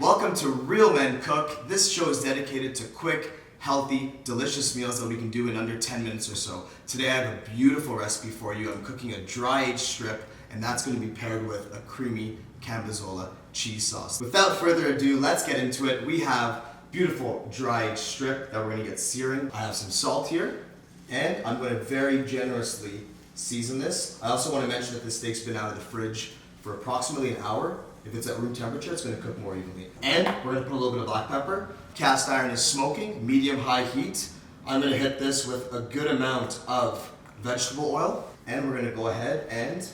Welcome to Real Men Cook. This show is dedicated to quick, healthy, delicious meals that we can do in under 10 minutes or so. Today I have a beautiful recipe for you. I'm cooking a dry-aged strip, and that's going to be paired with a creamy Cambozola cheese sauce. Without further ado, let's get into it. We have beautiful dry-aged strip that we're going to get searing. I have some salt here, and I'm going to very generously season this. I also want to mention that this steak's been out of the fridge for approximately an hour. If it's at room temperature, it's going to cook more evenly. And we're going to put a little bit of black pepper. Cast iron is smoking, medium-high heat. I'm going to hit this with a good amount of vegetable oil. And we're going to go ahead and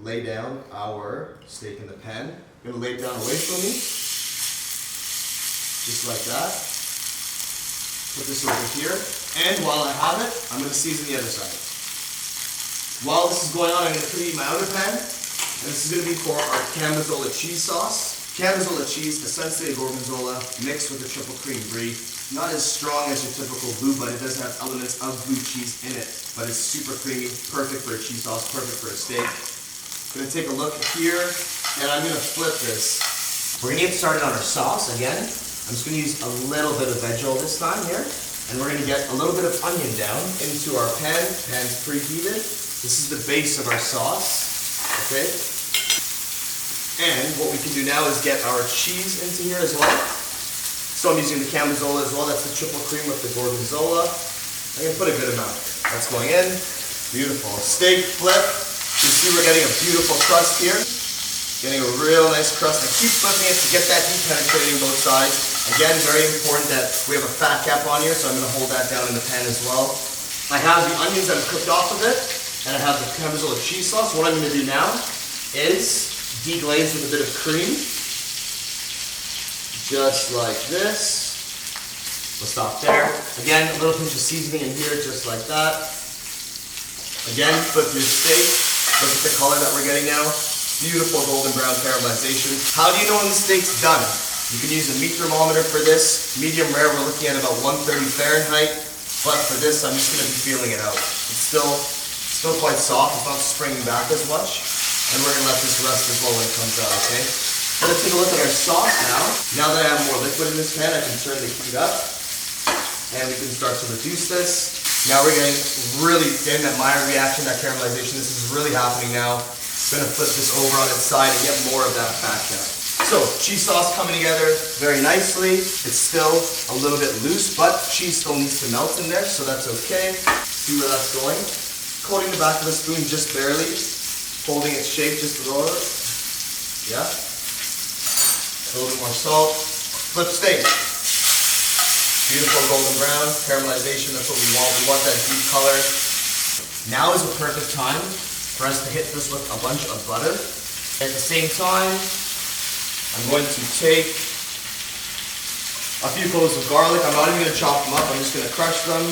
lay down our steak in the pan. I'm going to lay it down away from me. Just like that. Put this over here. And while I have it, I'm going to season the other side. While this is going on, I'm going to preheat my outer pan. And this is going to be for our Cambozola cheese sauce. Cambozola cheese, the Sensei Gorgonzola, mixed with a triple cream brie. Not as strong as your typical blue, but it does have elements of blue cheese in it. But it's super creamy, perfect for a cheese sauce, perfect for a steak. I'm going to take a look here, and I'm going to flip this. We're going to get started on our sauce again. I'm just going to use a little bit of veg oil this time here. And we're going to get a little bit of onion down into our pan. Pan's preheated. This is the base of our sauce. Okay? And what we can do now is get our cheese into here as well. So I'm using the Cambozola as well. That's the triple cream with the Gorgonzola. I'm going to put a good amount. That's going in. Beautiful. Steak flip. You see we're getting a beautiful crust here. Getting a real nice crust. I keep flipping it to get that heat penetrating both sides. Again, very important that we have a fat cap on here, so I'm going to hold that down in the pan as well. I have the onions that I've cooked off of it, and I have the Cambozola cheese sauce. What I'm going to do now is deglaze with a bit of cream. Just like this. We'll stop there. Again, a little pinch of seasoning in here, just like that. Again, flip your steak. Look at the color that we're getting now. Beautiful golden brown caramelization. How do you know when the steak's done? You can use a meat thermometer for this. Medium rare, we're looking at about 130 Fahrenheit. But for this, I'm just going to be feeling it out. It's still quite soft. It's not springing back as much. And we're going to let this rest as well when it comes out, okay? Let's take a look at our sauce now. Now that I have more liquid in this pan, I can turn the heat up. And we can start to reduce this. Now we're getting that Maillard reaction, that caramelization. This is really happening now. I'm going to flip this over on its side and get more of that fat cap. So, cheese sauce coming together very nicely. It's still a little bit loose, but cheese still needs to melt in there, so that's okay. See where that's going. Coating the back of the spoon just barely. Holding its shape just a little bit. Yeah. A little bit more salt. Flip steak. Beautiful golden brown. Caramelization, that's what we want. We want that deep color. Now is the perfect time for us to hit this with a bunch of butter. At the same time, I'm going to take a few cloves of garlic. I'm not even going to chop them up. I'm just going to crush them.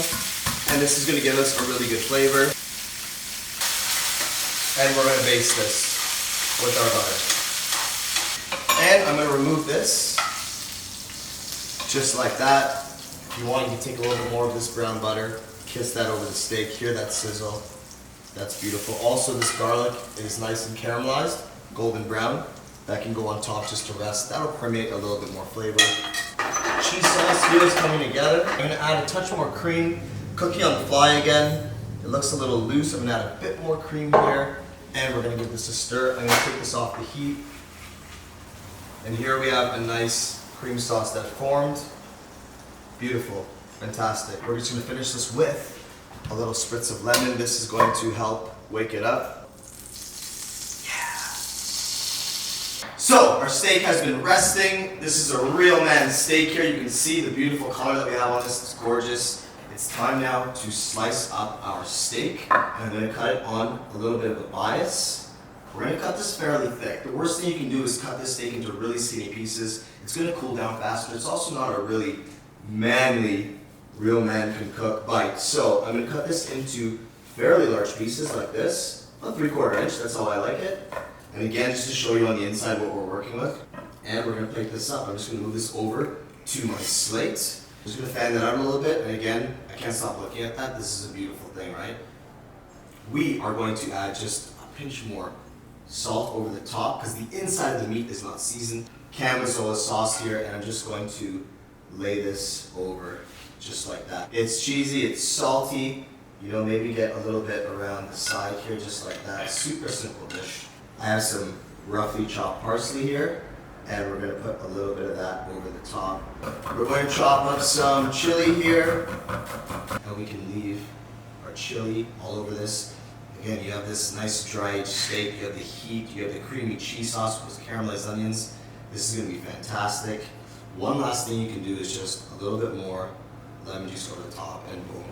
And this is going to give us a really good flavor. And we're going to baste this with our butter. And I'm going to remove this. Just like that. If you want, you can take a little bit more of this brown butter. Kiss that over the steak. Hear that sizzle. That's beautiful. Also, this garlic is nice and caramelized, golden brown. That can go on top just to rest. That'll permeate a little bit more flavor. Cheese sauce here is coming together. I'm going to add a touch more cream. Cooking on the fly again. It looks a little loose. I'm going to add a bit more cream here. And we're going to give this a stir. I'm going to take this off the heat. And here we have a nice cream sauce that formed. Beautiful. Fantastic. We're just going to finish this with a little spritz of lemon. This is going to help wake it up. So, our steak has been resting. This is a real man's steak here. You can see the beautiful color that we have on this. It's gorgeous. It's time now to slice up our steak. And I'm going to cut it on a little bit of a bias. We're going to cut this fairly thick. The worst thing you can do is cut this steak into really skinny pieces. It's going to cool down faster. It's also not a really manly, real man can cook bite. So, I'm going to cut this into fairly large pieces like this. About 3/4 inch. That's how I like it. And again, just to show you on the inside what we're working with. And we're going to plate this up. I'm just going to move this over to my slate. I'm just going to fan that out a little bit. And again, I can't stop looking at that. This is a beautiful thing, right? We are going to add just a pinch more salt over the top because the inside of the meat is not seasoned. cambazzola sauce here, and I'm just going to lay this over just like that. It's cheesy, it's salty, you know, maybe get a little bit around the side here just like that. Super simple dish. I have some roughly chopped parsley here, and we're going to put a little bit of that over the top. We're going to chop up some chili here, and we can leave our chili all over this. Again, you have this nice dried steak, you have the heat, you have the creamy cheese sauce with those caramelized onions. This is going to be fantastic. One last thing you can do is just a little bit more lemon juice over the top, and boom.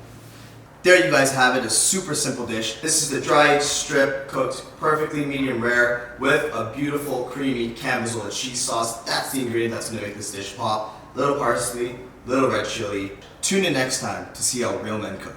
There you guys have it, a super simple dish. This is the dried strip, cooked perfectly medium rare with a beautiful creamy cambazzola cheese sauce. That's the ingredient that's going to make this dish pop. Little parsley, little red chili. Tune in next time to see how real men cook.